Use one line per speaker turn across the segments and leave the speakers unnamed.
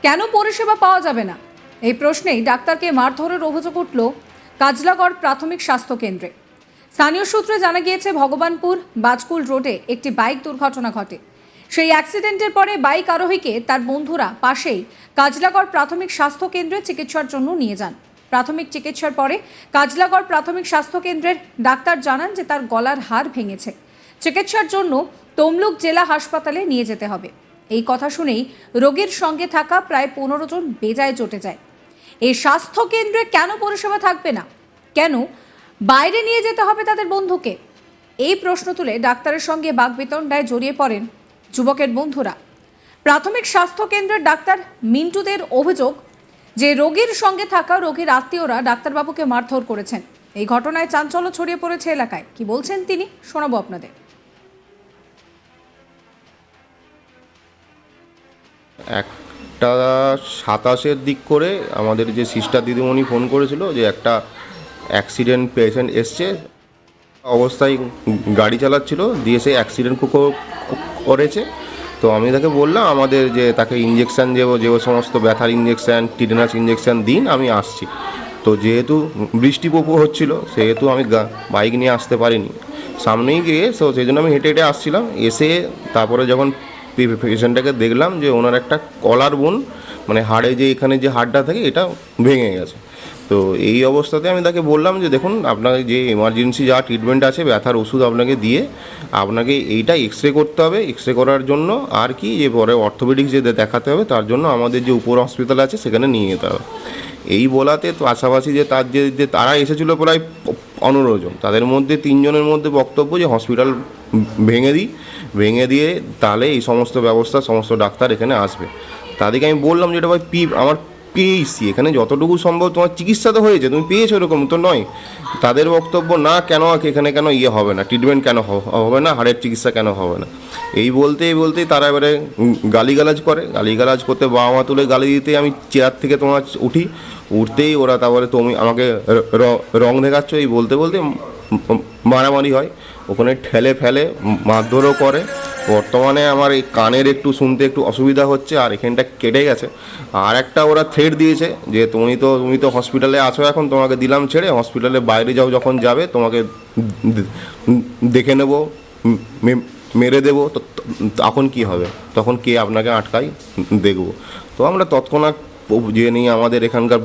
কেন পরিষেবা পাওয়া যাবে না? এই প্রশ্নেই ডাক্তারকে মারধরের অভিযোগ উঠল কাজলাগড় প্রাথমিক স্বাস্থ্য কেন্দ্রে। স্থানীয় সূত্রে জানা গিয়েছে, ভগবানপুর বাজকুল রোডে একটি বাইক দুর্ঘটনা ঘটে। সেই অ্যাক্সিডেন্টের পরে বাইক আরোহীকে তার বন্ধুরা পাশেই কাজলাগড় প্রাথমিক স্বাস্থ্য কেন্দ্রে চিকিৎসার জন্য নিয়ে যান। প্রাথমিক চিকিৎসার পরে কাজলাগড় প্রাথমিক স্বাস্থ্য কেন্দ্রের ডাক্তার জানান যে তার গলার হাড় ভেঙেছে, চিকিৎসার জন্য তমলুক জেলা হাসপাতালে নিয়ে যেতে হবে। এই কথা শুনেই রোগীর সঙ্গে থাকা প্রায় 15 জন বেজায় চটে যায়। এই স্বাস্থ্য কেন্দ্রে কেন পরিষেবা থাকবে না? কেন বাইরে নিয়ে যেতে হবে তাদের বন্ধুকে? এই প্রশ্ন তুলে ডাক্তারের সঙ্গে বাকবিতণ্ডায় জড়িয়ে পড়েন যুবকের বন্ধুরা। প্রাথমিক স্বাস্থ্য কেন্দ্রের ডাক্তার মিন্টুদের অভিযোগ যে রোগীর সঙ্গে থাকা রোগীর আত্মীয়রা ডাক্তারবাবুকে মারধর করেছেন। এই ঘটনায় চাঞ্চল্য ছড়িয়ে পড়েছে এলাকায়। কি বলছেন তিনি, শোনাবো আপনাদের।
একটা 27-এর দিক করে আমাদের যে সিস্টার দিদিমণি ফোন করেছিল যে একটা অ্যাক্সিডেন্ট পেশেন্ট এসছে, অবস্থায় গাড়ি চালাচ্ছিল, দিয়ে সে অ্যাক্সিডেন্ট করেছে। তো আমি তাকে বললাম আমাদের যে তাকে ইঞ্জেকশান যে সমস্ত ব্যথার ইঞ্জেকশান, টিটেনাস ইঞ্জেকশান দিন, আমি আসছি। তো যেহেতু বৃষ্টি হচ্ছিল, সেহেতু আমি বাইক নিয়ে আসতে পারিনি, সামনেই গিয়ে তো সেই জন্য আমি হেঁটে হেঁটে আসছিলাম। এসে তারপরে যখন পেশেন্টটাকে দেখলাম যে ওনার একটা কলার বোন, মানে হাড়ে যে এখানে যে হাড়টা থাকে, এটা ভেঙে গেছে। তো এই অবস্থাতে আমি তাকে বললাম যে দেখুন, আপনাকে যে এমার্জেন্সি যা ট্রিটমেন্ট আছে, ব্যথার ওষুধ আপনাকে দিয়ে আপনাকে এইটা এক্সরে করতে হবে। এক্সরে করার জন্য আর কি যে পরে অর্থোপেডিক্স যে দেখাতে হবে, তার জন্য আমাদের যে উপর হসপিটাল আছে সেখানে নিয়ে যেতে হবে। এই বলাতে পাশাপাশি যে তার যে তারা এসেছিলো প্রায় 15 জন, তাদের মধ্যে 3 জনের মধ্যে বক্তব্য যে হসপিটাল ভেঙে দিয়ে তাহলে এই সমস্ত ব্যবস্থা, সমস্ত ডাক্তার এখানে আসবে। তাদেরকে আমি বললাম যে এটা ভাই আমার পেয়েছি, এখানে যতটুকু সম্ভব তোমার চিকিৎসা তো হয়েছে, তুমি পেয়েছো, এরকম তো নয়। তাদের বক্তব্য না, কেন এখানে কেন হবে না, ট্রিটমেন্ট কেন হবে না, হাড়ের চিকিৎসা কেন হবে না, এই বলতেই তারা এবারে গালিগালাজ করতে, বাবা মা তুলে গালি দিতে আমি চেয়ার থেকে তোমার উঠতেই ওরা তারপরে তুমি আমাকে রং দেখাচ্ছ, এই বলতে মারামারি হয়। ওখানে ঠেলে ফেলে মারধরও করে। বর্তমানে আমার এই কানের একটু শুনতে একটু অসুবিধা হচ্ছে, আর এখানটা কেটে গেছে। আর একটা ওরা থ্রেট দিয়েছে যে তুমি তো হসপিটালে আছো, এখন তোমাকে দিলাম ছেড়ে, হসপিটালে বাইরে যখন যাবে তোমাকে দেখে নেব, মেরে দেবো, তো তখন কি হবে, তখন কে আপনাকে আটকাই দেখব। তো আমরা তৎক্ষণাৎ যে নিয়ে আমাদের এখানকার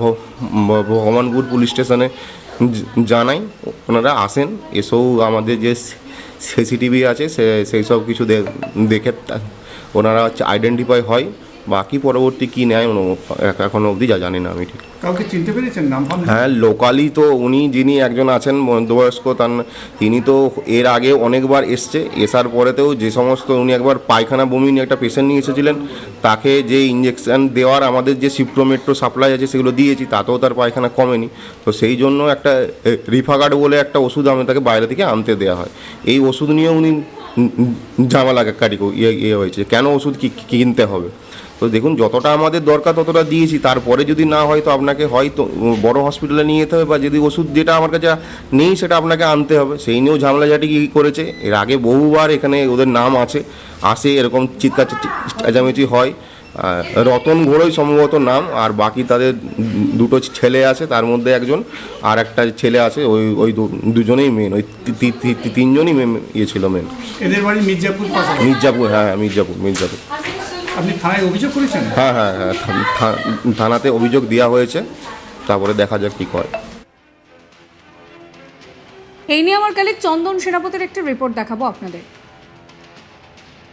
ভগবানপুর পুলিশ স্টেশনে জানাই, ওনারা আসেন, এসেও আমাদের যে সিসিটিভি আছে সেই সব কিছু দেখে ওনারা আইডেন্টিফাই হয়। বাকি পরবর্তী কী নেয় এখনো অবধি জানি না আমি ঠিক।
কাউকে চিনতে পেরেছেন নাম?
হ্যাঁ, লোকালি তো উনি যিনি একজন আছেন মধ্যবয়স্ক, তিনি তো এর আগে অনেকবার এসার পরেতেও যে সমস্ত, উনি একবার পায়খানা বমি নিয়ে একটা পেশেন্ট নিয়ে এসেছিলেন, তাকে যে ইঞ্জেকশান দেওয়ার আমাদের যে সিপ্রোমেট্রো সাপ্লাই আছে সেগুলো দিয়েছি, তাতেও তার পায়খানা কমেনি। তো সেই জন্য একটা রিফাগার্ড বলে একটা ওষুধ তাকে বাইরে থেকে আনতে দেওয়া হয়। এই ওষুধ নিয়ে উনি ঝামেলা হয়েছে, কেন ওষুধ কিনতে হবে। তো দেখুন, যতটা আমাদের দরকার ততটা দিয়েছি, তারপরে যদি না হয় তো আপনাকে হয়তো বড় হসপিটালে নিয়ে যেতে হবে, বা যদি ওষুধ যেটা আমার কাছে নেই সেটা আপনাকে আনতে হবে। সেই নিয়েও ঝামেলাঝাটি করেছে। এর আগে বহুবার এখানে ওদের নাম আসে, এরকম চিৎকার চেঁচামেচি হয়। রতন ঘোড়ই সম্ভবত নাম, আর বাকি তাদের দুটো ছেলে আছে, তার মধ্যে একজন, আর একটা ছেলে আছে, ওই দুজনেই মেন, ওই 3 জনই ছিল মেন।
এদের বাড়ি মির্জাপুর।
হ্যাঁ, মির্জাপুর।
আপনি থানায় অভিযোগ করেছেন?
হ্যাঁ, থানাতে অভিযোগ দেওয়া হয়েছে, তারপরে দেখা যাক কী করে।
এই নিয়ে আমার কালিক চন্দন সেনাপতির একটা রিপোর্ট দেখাবো আপনাদের।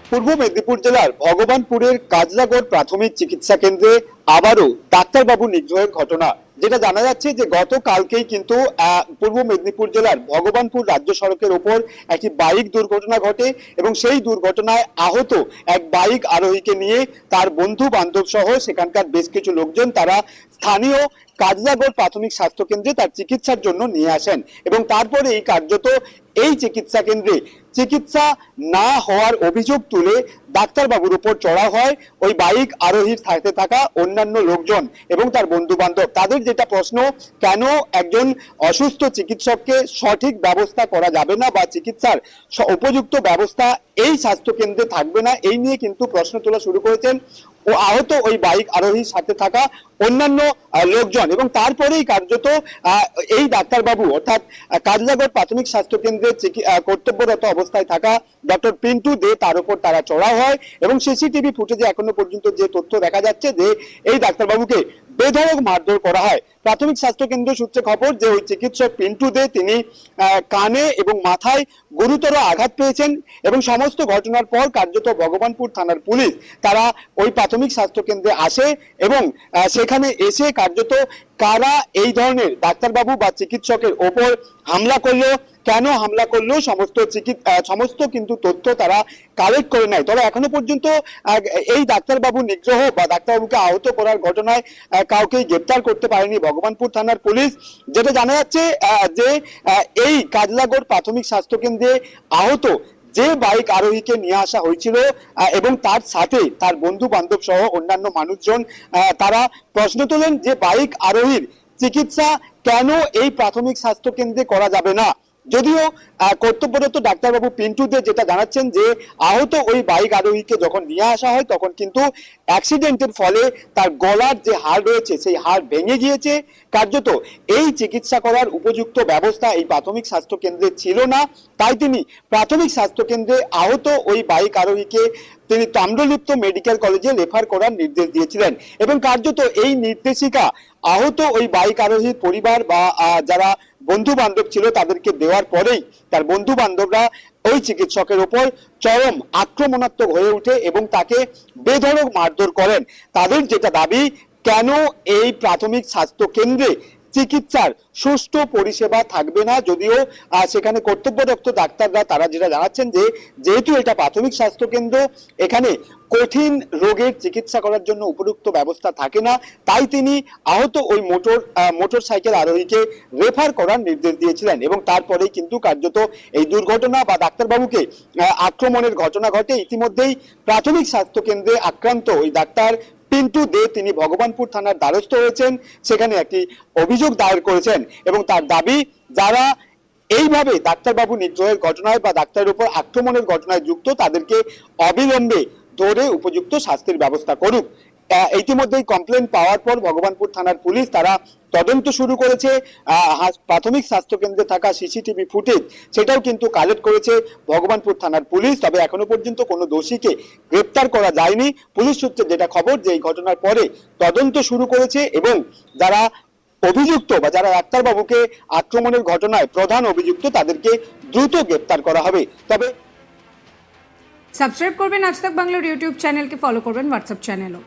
পূর্ব মেদিনীপুর জেলার ভগবানপুরের কাজলাগড় প্রাথমিক চিকিৎসা কেন্দ্রে আবারও ডাক্তারবাবু নিগ্রহের ঘটনা, যেটা জানা যাচ্ছে যে গতকালকেই কিন্তু পূর্ব মেদিনীপুর জেলার ভগবানপুর রাজ্য সড়কের ওপর একটি বাইক দুর্ঘটনা ঘটে, এবং সেই দুর্ঘটনায় আহত এক বাইক আরোহীকে নিয়ে তার বন্ধু বান্ধব সহ সেখানকার বেশ কিছু লোকজন তারা স্থানীয় কাজলাগড় প্রাথমিক স্বাস্থ্য কেন্দ্রে তার চিকিৎসার জন্য নিয়ে আসেন, এবং তারপরে এই কার্যত এই চিকিৎসা কেন্দ্রে চিকিৎসা না হওয়ার অভিযোগ তুলে ডাক্তারবাবুর উপর চড়া হয় ওই বাইক আরোহীর সাথে থাকা অন্যান্য লোকজন এবং তার বন্ধু বান্ধব। তাদের যেটা প্রশ্ন, কেন একজন অসুস্থ চিকিৎসককে সঠিক ব্যবস্থা করা যাবে না, বা চিকিৎসার উপযুক্ত ব্যবস্থা এই স্বাস্থ্য কেন্দ্রে থাকবে না, এই নিয়ে কিন্তু প্রশ্ন তোলা শুরু করেছেন ও আহত ওই বাইক আরোহীর সাথে থাকা অন্যান্য লোকজন, এবং তারপরেই কার্যত এই ডাক্তারবাবু অর্থাৎ কাজলাগড় প্রাথমিক স্বাস্থ্য কেন্দ্রে কর্তব্যরত অবস্থায় থাকা ডক্টর পিন্টু দে তার উপর তারা চড়াও হয়। এবং সিসিটিভি ফুটেজে এখনো পর্যন্ত যে তথ্য দেখা যাচ্ছে যে এই ডাক্তারবাবুকে বেধড়ক মারধর করা হয়। প্রাথমিক স্বাস্থ্য কেন্দ্র সূত্রে খবর যে ওই চিকিৎসক পিন্টু দে তিনি কানে এবং মাথায় গুরুতর আঘাত পেয়েছেন, এবং সমস্ত ঘটনার পর কার্যত ভগবানপুর থানার পুলিশ তারা ওই প্রাথমিক স্বাস্থ্য কেন্দ্রে আসে, এবং সেখানে এসে কার্যত কারা এই ধরনের ডাক্তারবাবু বা চিকিৎসকের ওপর হামলা করলো, কেন হামলা করলো, সমস্ত কিন্তু তথ্য তারা কালেক্ট করে নেয়। তবে এখনো পর্যন্ত এই ডাক্তারবাবু নিগ্রহ বা ডাক্তারবাবুকে আহত করার ঘটনায় কাউকেই গ্রেপ্তার করতে পারেনি ভগবানপুর থানার পুলিশ। যেটা জানা যাচ্ছে যে এই কাজলাগড় প্রাথমিক স্বাস্থ্য কেন্দ্রে আহত যে বাইক আরোহীকে নিয়ে আসা হয়েছিল এবং তার সাথে তার বন্ধু বান্ধব সহ অন্যান্য মানুষজন তারা প্রশ্ন তোলেন যে বাইক আরোহীর চিকিৎসা কেন এই প্রাথমিক স্বাস্থ্য কেন্দ্রে করা যাবে না। যদিও কর্তব্যরত ডাক্তারবাবু পিন্টু দে যেটা জানাচ্ছেন যে আহত ওই বাইক আরোহীকে যখন নিয়ে আসা হয় তখন কিন্তু অ্যাক্সিডেন্টের ফলে তার গলার যে হাড় রয়েছে সেই হাড় ভেঙে গিয়েছে। কার্যত এই চিকিৎসা করার উপযুক্ত ব্যবস্থা এই প্রাথমিক স্বাস্থ্য কেন্দ্রে ছিল না, তাই তিনি প্রাথমিক স্বাস্থ্য কেন্দ্রে আহত ওই বাইক আরোহীকে তিনি তাম্রলিপ্ত মেডিকেল কলেজে রেফার করার নির্দেশ দিয়েছিলেন। এবং কার্যত এই নির্দেশিকা আহত ওই বাইক আরোহীর পরিবার বা যারা বন্ধু বান্ধব ছিল তাদেরকে দেওয়ার পরেই তার বন্ধু বান্ধবরা ওই চিকিৎসকের উপর চরম আক্রমণাত্মক হয়ে ওঠে এবং তাকে বেধড়ক মারধর করেন। তাদের যেটা দাবি, কেন এই প্রাথমিক স্বাস্থ্য কেন্দ্রে চিকিৎসার সুষ্ঠু পরিষেবা থাকবে না। যদিও সেখানে কর্তব্যরত ডাক্তাররা তারা যেটা জানাচ্ছেন যে যেহেতু এটা প্রাথমিক স্বাস্থ্য কেন্দ্র, এখানে কঠিন রোগের চিকিৎসা করার জন্য উপযুক্ত ব্যবস্থা থাকে না, তাই তিনি আহত ওই মোটর সাইকেল আরোহীকে রেফার করার নির্দেশ দিয়েছিলেন। এবং তারপরেই কিন্তু কার্যত এই দুর্ঘটনা বা ডাক্তারবাবুকে আক্রমণের ঘটনা ঘটে। ইতিমধ্যেই প্রাথমিক স্বাস্থ্য কেন্দ্রে আক্রান্ত ওই ডাক্তার পিন্টু দে তিনি ভগবানপুর থানার দ্বারস্থ হয়েছেন, সেখানে একটি অভিযোগ দায়ের করেছেন এবং তার দাবি যারা এইভাবে ডাক্তারবাবু নিগ্রহের ঘটনায় বা ডাক্তারের উপর আক্রমণের ঘটনায় যুক্ত তাদেরকে অবিলম্বে ধরে উপযুক্ত শাস্তির ব্যবস্থা করুক। ইতিমধ্যেই কমপ্লেন পাওয়ার পর ভগবানপুর থানার পুলিশ তারা তদন্ত শুরু করেছে। প্রাথমিক স্বাস্থ্য কেন্দ্রে থাকা সিসিটিভি ফুটেজ সেটাও কিন্তু কালেক্ট করেছে ভগবানপুর থানার পুলিশ। তবে এখনো পর্যন্ত কোনো দোষীকে গ্রেপ্তার করা যায়নি। পুলিশ সূত্রে যেটা খবর যে এই ঘটনার পরে তদন্ত শুরু করেছে এবং যারা অভিযুক্ত বা যারা ডাক্তারবাবুকে আক্রমণের ঘটনায় প্রধান অভিযুক্ত তাদেরকে দ্রুত গ্রেপ্তার করা হবে। তবে
সাবস্ক্রাইব করবেন আজ তাক বাংলার ইউটিউব চ্যানেলকে, ফলো করবেন হোয়াটসঅ্যাপ চ্যানেলও।